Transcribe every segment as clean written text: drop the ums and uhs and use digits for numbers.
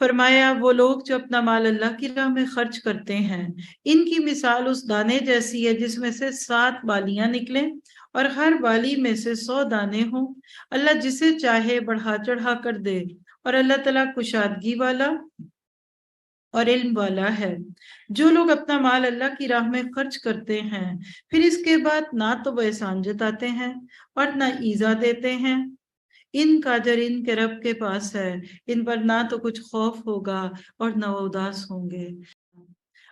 فرمایا وہ لوگ جو اپنا مال اللہ کی راہ میں خرچ کرتے ہیں ان کی مثال اس دانے جیسی ہے جس میں سے 7 بالیاں نکلیں اور ہر بالی میں سے 100 دانے ہوں۔ اللہ جسے چاہے بڑھا چڑھا کر دے اور اللہ تعالیٰ کشادگی والا اور علم والا ہے۔ جو لوگ اپنا مال اللہ کی راہ میں خرچ کرتے ہیں پھر اس کے بعد نہ تو وہ احسان جتاتے ہیں اور نہ ایذا دیتے ہیں، ان کا اجر ان کے رب کے پاس ہے، ان پر نہ تو کچھ خوف ہوگا اور نہ وہ اداس ہوں گے۔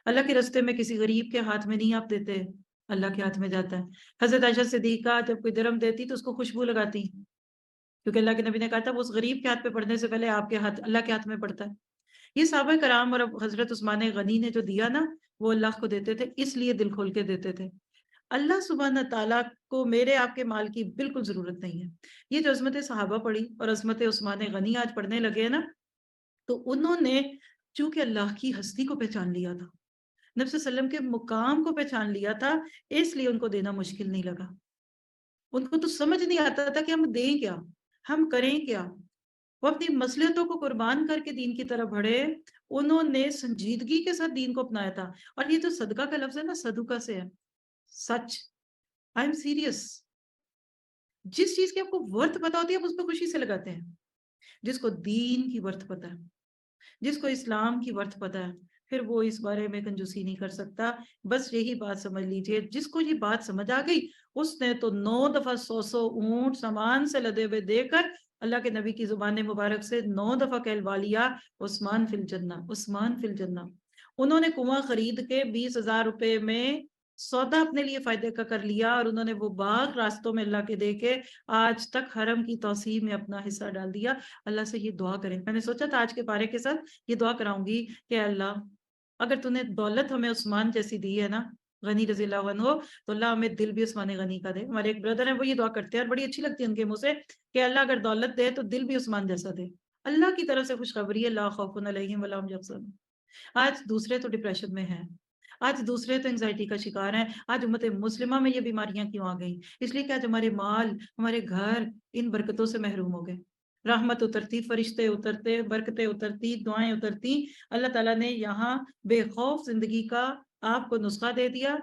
اللہ کے رستے میں کسی غریب کے ہاتھ میں نہیں آپ دیتے، اللہ کے ہاتھ میں جاتا ہے۔ حضرت عائشہ صدیقہ جب کوئی درم دیتی تو اس کو خوشبو لگاتی، کیونکہ اللہ کے نبی نے کہا تھا وہ اس غریب کے ہاتھ پہ پڑنے سے پہلے آپ کے ہاتھ، اللہ کے ہاتھ میں پڑتا ہے۔ یہ صحابہ کرام اور حضرت عثمان غنی نے جو دیا نا وہ اللہ کو دیتے تھے، اس لیے دل کھول کے دیتے تھے۔ اللہ سبحانہ تعالیٰ کو میرے آپ کے مال کی بالکل ضرورت نہیں ہے۔ یہ جو عظمت صحابہ پڑھی اور عظمت عثمان غنی آج پڑھنے لگے ہیں نا، تو انہوں نے چونکہ اللہ کی ہستی کو پہچان لیا تھا، نبی صلی اللہ علیہ وسلم کے مقام کو پہچان لیا تھا، اس لیے ان کو دینا مشکل نہیں لگا۔ ان کو تو سمجھ نہیں آتا تھا کہ ہم دیں کیا، ہم کریں کیا۔ وہ اپنی مصلحتوں کو قربان کر کے دین کی طرف بڑھے، انہوں نے سنجیدگی کے ساتھ دین کو اپنایا تھا۔ اور یہ جو صدقہ کا لفظ ہے نا، صدقہ سے ہے، سچ، آئی ایم سیریس۔ جس چیز کی آپ کو ورتھ پتا ہوتی ہے آپ اس پہ خوشی سے لگاتے ہیں۔ جس کو دین کی ورتھ پتا ہے، جس کو اسلام کی ورتھ پتا ہے، پھر وہ اس بارے میں کنجوسی نہیں کر سکتا۔ بس یہی بات سمجھ لیجئے، جس کو یہ بات سمجھ آ گئی اس نے تو 9 دفعہ 100 اونٹ سامان سے لدے ہوئے دے کر اللہ کے نبی کی زبان مبارک سے 9 دفعہ کہلوا لیا، عثمان فی الجنہ، عثمان فی الجنہ۔ انہوں نے کنواں خرید کے 20,000 روپے میں سودا اپنے لیے فائدے کا کر لیا، اور انہوں نے وہ باغ راستوں میں اللہ کے دے کے آج تک حرم کی توسیع میں اپنا حصہ ڈال دیا۔ اللہ سے یہ دعا کریں، میں نے سوچا تھا آج کے پارے کے ساتھ یہ دعا کراؤں گی کہ اللہ اگر تو نے دولت ہمیں عثمان جیسی دی ہے نا، غنی رضی اللہ عنہ، تو اللہ ہمیں دل بھی عثمان غنی کا دے۔ ہمارے ایک بردر ہیں وہ یہ دعا کرتے ہیں اور بڑی اچھی لگتی ہے ان کے منہ سے کہ اللہ اگر دولت دے تو دل بھی عثمان جیسا دے۔ اللہ کی طرف سے خوشخبری ہے، لا خوف علیہم ولا هم یحزنون۔ آج دوسرے تو ڈپریشن میں ہیں، آج دوسرے تو انگزائٹی کا شکار ہیں۔ آج امت مسلمہ میں یہ بیماریاں کیوں آ گئیں؟ اس لیے کہ آج ہمارے مال، ہمارے گھر ان برکتوں سے محروم ہو گئے۔ رحمت اترتی، فرشتے اترتے، برکتیں اترتی، دعائیں اترتی۔ اللہ تعالیٰ نے یہاں بے خوف زندگی کا آپ کو نسخہ دے دیا